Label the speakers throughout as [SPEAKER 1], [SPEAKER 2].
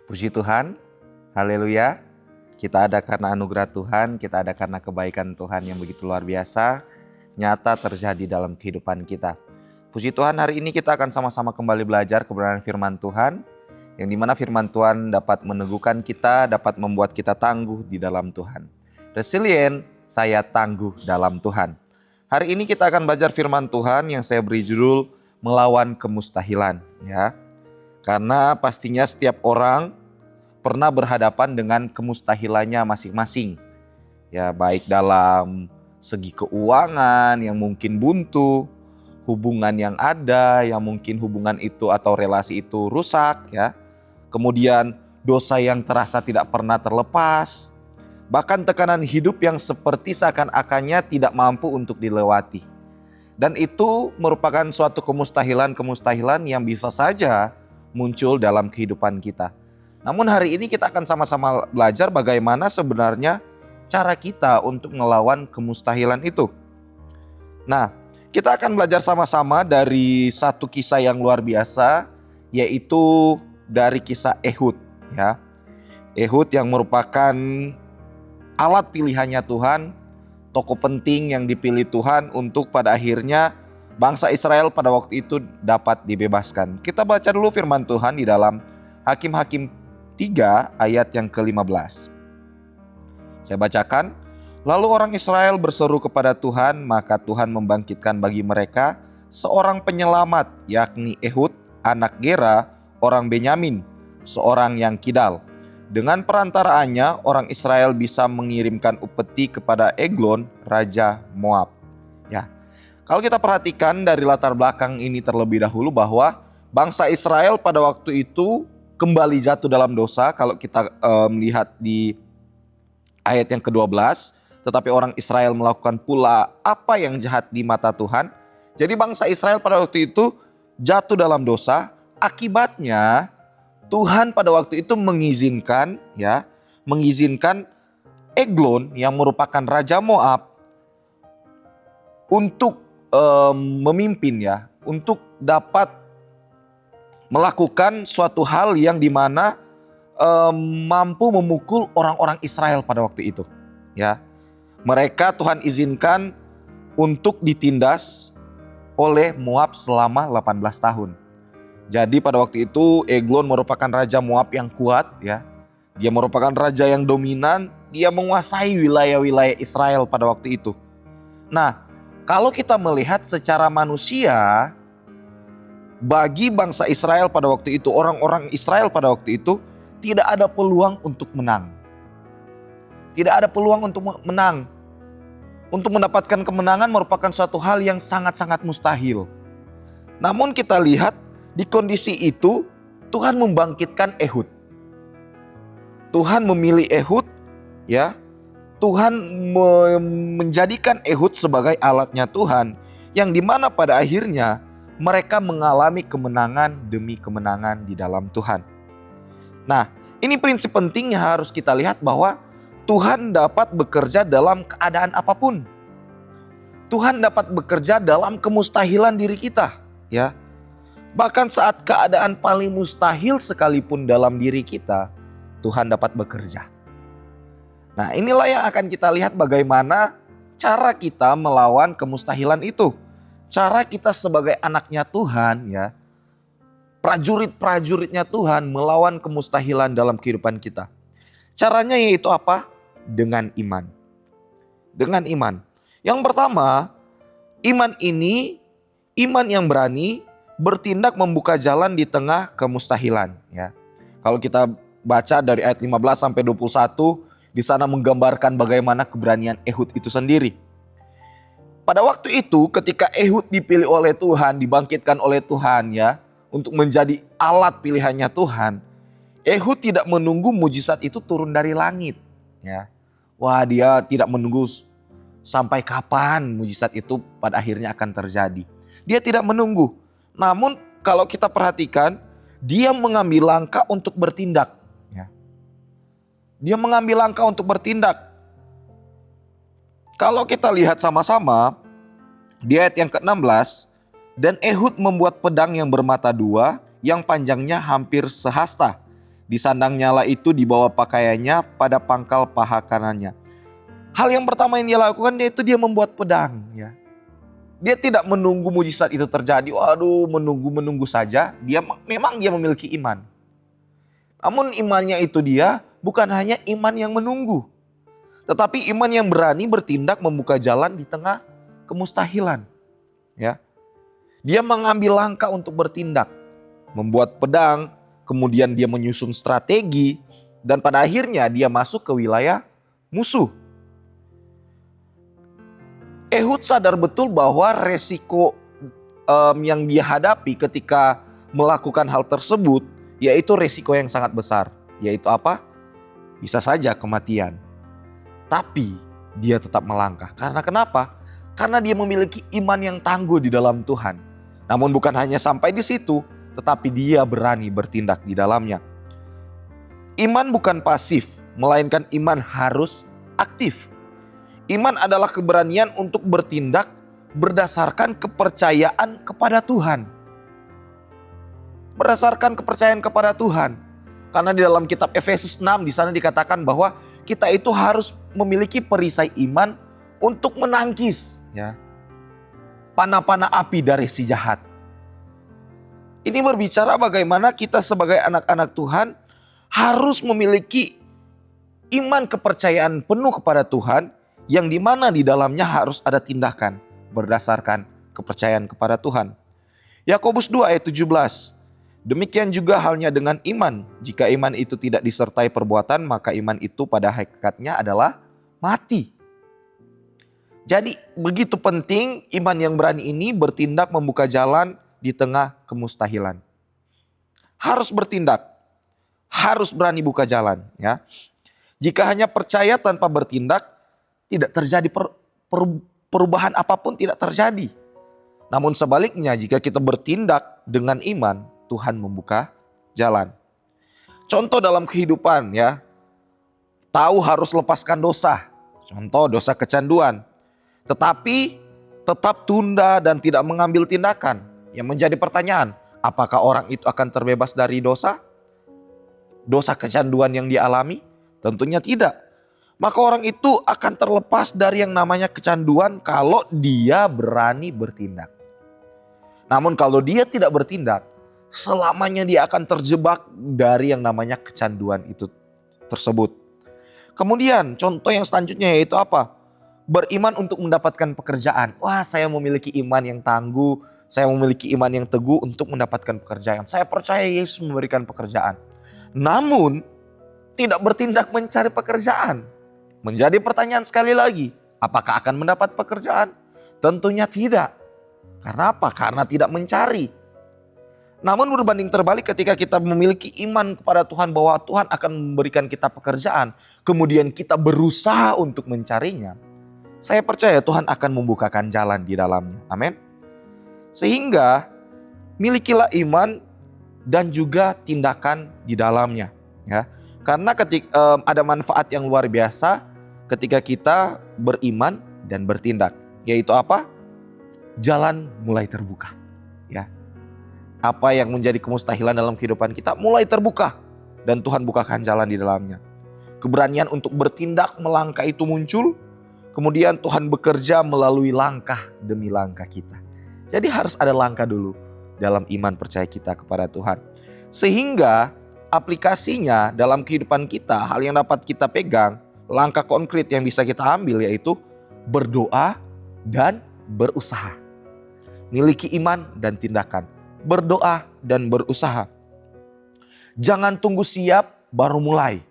[SPEAKER 1] Puji Tuhan, haleluya. Kita ada karena anugerah Tuhan, kita ada karena kebaikan Tuhan yang begitu luar biasa, nyata terjadi dalam kehidupan kita. Puji Tuhan, hari ini kita akan sama-sama kembali belajar kebenaran firman Tuhan, yang dimana firman Tuhan dapat meneguhkan kita, dapat membuat kita tangguh di dalam Tuhan. Resilient, saya tangguh dalam Tuhan. Hari ini kita akan belajar firman Tuhan yang saya beri judul melawan kemustahilan, ya. Karena pastinya setiap orang pernah berhadapan dengan kemustahilannya masing-masing. Ya, baik dalam segi keuangan yang mungkin buntu, hubungan yang ada yang mungkin hubungan itu atau relasi itu rusak, ya. Kemudian dosa yang terasa tidak pernah terlepas, bahkan tekanan hidup yang seperti seakan-akannya tidak mampu untuk dilewati. Dan itu merupakan suatu kemustahilan yang bisa saja muncul dalam kehidupan kita. Namun hari ini kita akan sama-sama belajar bagaimana sebenarnya cara kita untuk melawan kemustahilan itu. Nah, kita akan belajar sama-sama dari satu kisah yang luar biasa, yaitu dari kisah Ehud, ya. Ehud yang merupakan alat pilihannya Tuhan, tokoh penting yang dipilih Tuhan untuk pada akhirnya bangsa Israel pada waktu itu dapat dibebaskan. Kita baca dulu firman Tuhan di dalam Hakim-Hakim 3 ayat yang ke-15. Saya bacakan. Lalu orang Israel berseru kepada Tuhan, maka Tuhan membangkitkan bagi mereka seorang penyelamat, yakni Ehud, anak Gera, orang Benyamin, seorang yang kidal. Dengan perantaraannya, orang Israel bisa mengirimkan upeti kepada Eglon, raja Moab. Ya, kalau kita perhatikan dari latar belakang ini terlebih dahulu bahwa bangsa Israel pada waktu itu kembali jatuh dalam dosa. Kalau kita melihat di ayat yang ke-12, tetapi orang Israel melakukan pula apa yang jahat di mata Tuhan. Jadi bangsa Israel pada waktu itu jatuh dalam dosa. Akibatnya Tuhan pada waktu itu mengizinkan Eglon yang merupakan raja Moab untuk memimpin, ya, untuk dapat melakukan suatu hal yang dimana mampu memukul orang-orang Israel pada waktu itu, ya. Mereka Tuhan izinkan untuk ditindas oleh Moab selama 18 tahun. Jadi pada waktu itu Eglon merupakan raja Moab yang kuat, ya. Dia merupakan raja yang dominan, dia menguasai wilayah-wilayah Israel pada waktu itu. Nah, kalau kita melihat secara manusia, bagi bangsa Israel pada waktu itu, orang-orang Israel pada waktu itu tidak ada peluang untuk menang. Tidak ada peluang untuk menang. Untuk mendapatkan kemenangan merupakan suatu hal yang sangat-sangat mustahil. Namun kita lihat di kondisi itu Tuhan membangkitkan Ehud. Tuhan memilih Ehud, ya. Tuhan menjadikan Ehud sebagai alatnya Tuhan, yang dimana pada akhirnya mereka mengalami kemenangan demi kemenangan di dalam Tuhan. Nah, ini prinsip penting yang harus kita lihat bahwa Tuhan dapat bekerja dalam keadaan apapun. Tuhan dapat bekerja dalam kemustahilan diri kita, ya. Bahkan saat keadaan paling mustahil sekalipun dalam diri kita, Tuhan dapat bekerja. Nah, inilah yang akan kita lihat bagaimana cara kita melawan kemustahilan itu. Cara kita sebagai anaknya Tuhan, ya, prajurit-prajuritnya Tuhan melawan kemustahilan dalam kehidupan kita. Caranya yaitu apa? Dengan iman. Dengan iman. Yang pertama, iman ini, iman yang berani bertindak membuka jalan di tengah kemustahilan, ya. Kalau kita baca dari ayat 15 sampai 21, di sana menggambarkan bagaimana keberanian Ehud itu sendiri. Pada waktu itu ketika Ehud dipilih oleh Tuhan, dibangkitkan oleh Tuhan, ya, untuk menjadi alat pilihannya Tuhan, Ehud tidak menunggu mujizat itu turun dari langit, ya. Wah, dia tidak menunggu sampai kapan mujizat itu pada akhirnya akan terjadi. Dia tidak menunggu. Namun kalau kita perhatikan, dia mengambil langkah untuk bertindak, ya. Dia mengambil langkah untuk bertindak. Kalau kita lihat sama-sama di ayat yang ke-16, dan Ehud membuat pedang yang bermata dua yang panjangnya hampir sehasta Di sandang nyala itu dibawa pakaiannya, pada pangkal paha kanannya. Hal yang pertama yang dia lakukan yaitu dia membuat pedang. Ya. Dia tidak menunggu mujizat itu terjadi. Waduh, menunggu saja. Memang dia memiliki iman. Namun imannya itu dia bukan hanya iman yang menunggu, tetapi iman yang berani bertindak membuka jalan di tengah kemustahilan. Ya. Dia mengambil langkah untuk bertindak, membuat pedang, kemudian dia menyusun strategi, dan pada akhirnya dia masuk ke wilayah musuh. Ehud sadar betul bahwa resiko yang dia hadapi ketika melakukan hal tersebut, yaitu resiko yang sangat besar. Yaitu apa? Bisa saja kematian. Tapi dia tetap melangkah. Karena kenapa? Karena dia memiliki iman yang tangguh di dalam Tuhan. Namun bukan hanya sampai di situ, tetapi dia berani bertindak di dalamnya. Iman bukan pasif, melainkan iman harus aktif. Iman adalah keberanian untuk bertindak berdasarkan kepercayaan kepada Tuhan. Berdasarkan kepercayaan kepada Tuhan. Karena di dalam kitab Efesus 6 di sana dikatakan bahwa kita itu harus memiliki perisai iman untuk menangkis panah-panah api dari si jahat. Ini berbicara bagaimana kita sebagai anak-anak Tuhan harus memiliki iman kepercayaan penuh kepada Tuhan, yang dimana di dalamnya harus ada tindakan berdasarkan kepercayaan kepada Tuhan. Yakobus 2 ayat 17. Demikian juga halnya dengan iman. Jika iman itu tidak disertai perbuatan, maka iman itu pada hakikatnya adalah mati. Jadi begitu penting iman yang berani ini bertindak membuka jalan di tengah kemustahilan. Harus bertindak, harus berani buka jalan. Ya. Jika hanya percaya tanpa bertindak, tidak terjadi perubahan apapun tidak terjadi. Namun sebaliknya jika kita bertindak dengan iman, Tuhan membuka jalan. Contoh dalam kehidupan ya, tahu harus lepaskan dosa. Contoh dosa kecanduan. Tetapi tetap tunda dan tidak mengambil tindakan. Yang menjadi pertanyaan, apakah orang itu akan terbebas dari dosa? Dosa kecanduan yang dialami? Tentunya tidak. Maka orang itu akan terlepas dari yang namanya kecanduan kalau dia berani bertindak. Namun kalau dia tidak bertindak, selamanya dia akan terjebak dari yang namanya kecanduan itu tersebut. Kemudian contoh yang selanjutnya yaitu apa? Beriman untuk mendapatkan pekerjaan. Wah, saya memiliki iman yang tangguh, saya memiliki iman yang teguh untuk mendapatkan pekerjaan. Saya percaya Yesus memberikan pekerjaan. Namun tidak bertindak mencari pekerjaan. Menjadi pertanyaan sekali lagi, apakah akan mendapat pekerjaan? Tentunya tidak. Karena apa? Karena tidak mencari. Namun berbanding terbalik ketika kita memiliki iman kepada Tuhan bahwa Tuhan akan memberikan kita pekerjaan, kemudian kita berusaha untuk mencarinya, saya percaya Tuhan akan membukakan jalan di dalamnya. Amin. Sehingga milikilah iman dan juga tindakan di dalamnya. Ya. Karena ketika ada manfaat yang luar biasa ketika kita beriman dan bertindak. Yaitu apa? Jalan mulai terbuka. Ya. Apa yang menjadi kemustahilan dalam kehidupan kita mulai terbuka. Dan Tuhan bukakan jalan di dalamnya. Keberanian untuk bertindak melangkah itu muncul. Kemudian Tuhan bekerja melalui langkah demi langkah kita. Jadi harus ada langkah dulu dalam iman percaya kita kepada Tuhan. Sehingga aplikasinya dalam kehidupan kita, hal yang dapat kita pegang, langkah konkret yang bisa kita ambil yaitu berdoa dan berusaha. Miliki iman dan tindakan. Berdoa dan berusaha. Jangan tunggu siap baru mulai.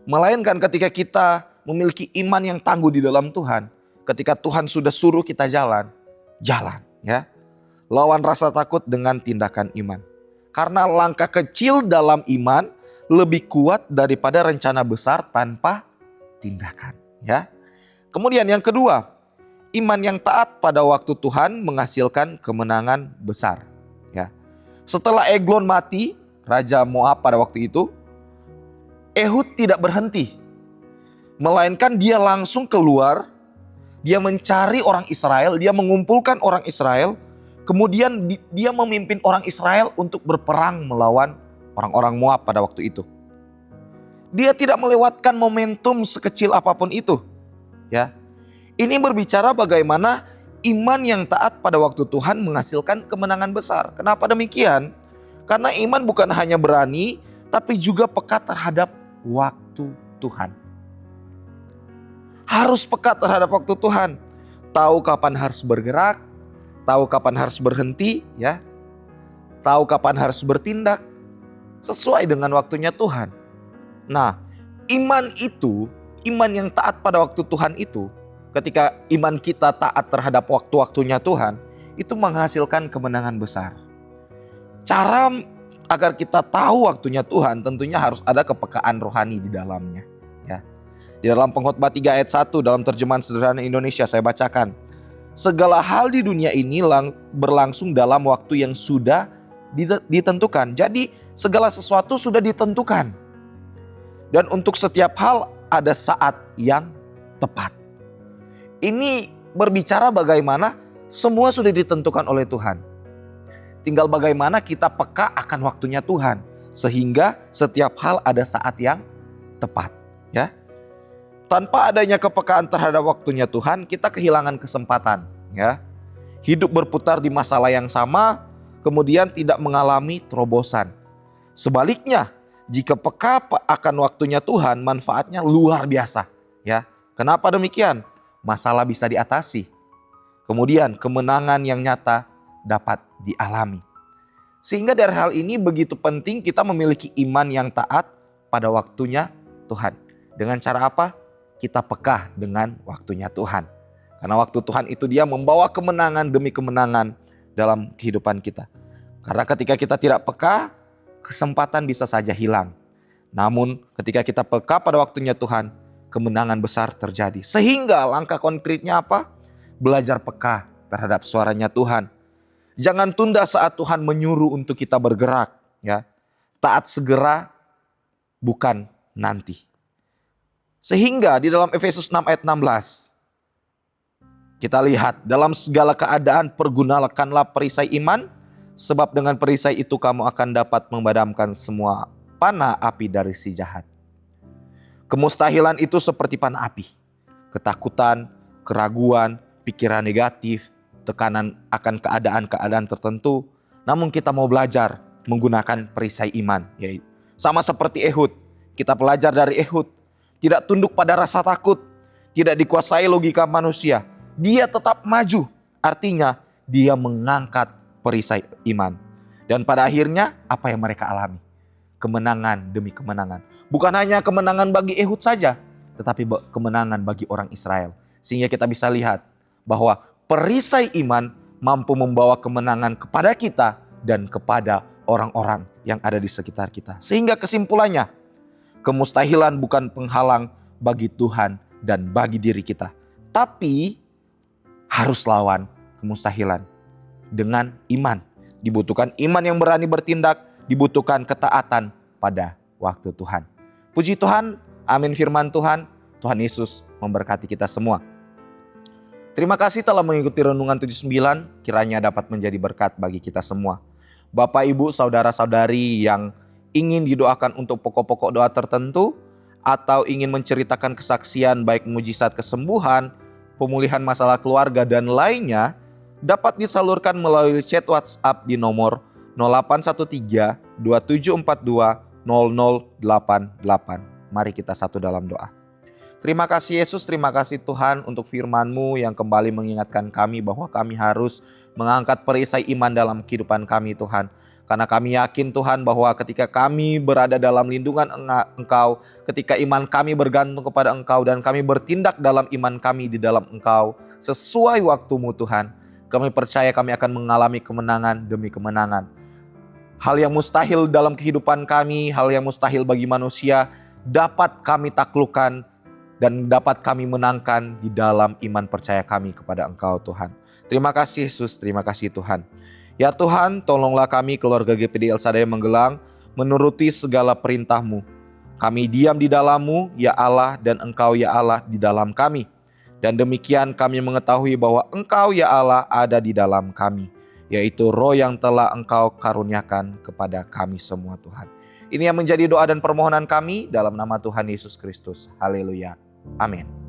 [SPEAKER 1] Melainkan ketika kita memiliki iman yang tangguh di dalam Tuhan, ketika Tuhan sudah suruh kita jalan ya. Lawan rasa takut dengan tindakan iman. Karena langkah kecil dalam iman lebih kuat daripada rencana besar tanpa tindakan, ya. Kemudian yang kedua, iman yang taat pada waktu Tuhan menghasilkan kemenangan besar, ya. Setelah Eglon mati, raja Moab pada waktu itu, Ehud tidak berhenti, melainkan dia langsung keluar, dia mencari orang Israel, dia mengumpulkan orang Israel, kemudian dia memimpin orang Israel untuk berperang melawan orang-orang Moab pada waktu itu. Dia tidak melewatkan momentum sekecil apapun itu. Ya. Ini berbicara bagaimana iman yang taat pada waktu Tuhan menghasilkan kemenangan besar. Kenapa demikian? Karena iman bukan hanya berani, tapi juga peka terhadap waktu Tuhan. Harus peka terhadap waktu Tuhan. Tahu kapan harus bergerak, tahu kapan harus berhenti, ya. Tahu kapan harus bertindak sesuai dengan waktunya Tuhan. Nah, iman itu, iman yang taat pada waktu Tuhan itu, ketika iman kita taat terhadap waktu-waktunya Tuhan, itu menghasilkan kemenangan besar. Cara agar kita tahu waktunya Tuhan tentunya harus ada kepekaan rohani di dalamnya. Ya. Di dalam Pengkhotbah 3 ayat 1 dalam terjemahan sederhana Indonesia saya bacakan. Segala hal di dunia ini berlangsung dalam waktu yang sudah ditentukan. Jadi segala sesuatu sudah ditentukan. Dan untuk setiap hal ada saat yang tepat. Ini berbicara bagaimana semua sudah ditentukan oleh Tuhan. Tinggal bagaimana kita peka akan waktunya Tuhan. Sehingga setiap hal ada saat yang tepat. Ya. Tanpa adanya kepekaan terhadap waktunya Tuhan, kita kehilangan kesempatan. Ya. Hidup berputar di masalah yang sama, kemudian tidak mengalami terobosan. Sebaliknya, jika peka akan waktunya Tuhan, manfaatnya luar biasa. Ya. Kenapa demikian? Masalah bisa diatasi. Kemudian kemenangan yang nyata dapat dialami. Sehingga dari hal ini begitu penting kita memiliki iman yang taat pada waktunya Tuhan. Dengan cara apa? Kita peka dengan waktunya Tuhan. Karena waktu Tuhan itu dia membawa kemenangan demi kemenangan dalam kehidupan kita. Karena ketika kita tidak peka, kesempatan bisa saja hilang. Namun ketika kita peka pada waktunya Tuhan, kemenangan besar terjadi. Sehingga langkah konkretnya apa? Belajar peka terhadap suaranya Tuhan. Jangan tunda saat Tuhan menyuruh untuk kita bergerak. Ya. Taat segera, bukan nanti. Sehingga di dalam Efesus 6 ayat 16, kita lihat dalam segala keadaan pergunakanlah perisai iman, sebab dengan perisai itu kamu akan dapat memadamkan semua panah api dari si jahat. Kemustahilan itu seperti panah api. Ketakutan, keraguan, pikiran negatif, tekanan akan keadaan-keadaan tertentu. Namun kita mau belajar menggunakan perisai iman. Yaitu sama seperti Ehud. Kita belajar dari Ehud. Tidak tunduk pada rasa takut. Tidak dikuasai logika manusia. Dia tetap maju. Artinya dia mengangkat perisai iman. Dan pada akhirnya apa yang mereka alami? Kemenangan demi kemenangan. Bukan hanya kemenangan bagi Ehud saja, tetapi kemenangan bagi orang Israel. Sehingga kita bisa lihat bahwa perisai iman mampu membawa kemenangan kepada kita dan kepada orang-orang yang ada di sekitar kita. Sehingga kesimpulannya, kemustahilan bukan penghalang bagi Tuhan dan bagi diri kita. Tapi harus lawan kemustahilan dengan iman. Dibutuhkan iman yang berani bertindak, dibutuhkan ketaatan pada waktu Tuhan. Puji Tuhan, amin firman Tuhan. Tuhan Yesus memberkati kita semua. Terima kasih telah mengikuti Renungan 79, kiranya dapat menjadi berkat bagi kita semua. Bapak, Ibu, Saudara-saudari yang ingin didoakan untuk pokok-pokok doa tertentu, atau ingin menceritakan kesaksian baik mujizat kesembuhan, pemulihan masalah keluarga, dan lainnya, dapat disalurkan melalui chat WhatsApp di nomor 0813 2742 0088. Mari kita satu dalam doa. Terima kasih Yesus, terima kasih Tuhan untuk firman-Mu yang kembali mengingatkan kami bahwa kami harus mengangkat perisai iman dalam kehidupan kami Tuhan. Karena kami yakin Tuhan bahwa ketika kami berada dalam lindungan Engkau, ketika iman kami bergantung kepada Engkau dan kami bertindak dalam iman kami di dalam Engkau sesuai waktu-Mu Tuhan, kami percaya kami akan mengalami kemenangan demi kemenangan. Hal yang mustahil dalam kehidupan kami, hal yang mustahil bagi manusia, dapat kami taklukkan dan dapat kami menangkan di dalam iman percaya kami kepada Engkau Tuhan. Terima kasih Yesus, terima kasih Tuhan. Ya Tuhan, tolonglah kami keluarga GPD El Shaddai Magelang menuruti segala perintah-Mu. Kami diam di dalam-Mu, ya Allah, dan Engkau ya Allah di dalam kami. Dan demikian kami mengetahui bahwa Engkau ya Allah ada di dalam kami, yaitu roh yang telah Engkau karuniakan kepada kami semua Tuhan. Ini yang menjadi doa dan permohonan kami dalam nama Tuhan Yesus Kristus. Haleluya. Amin.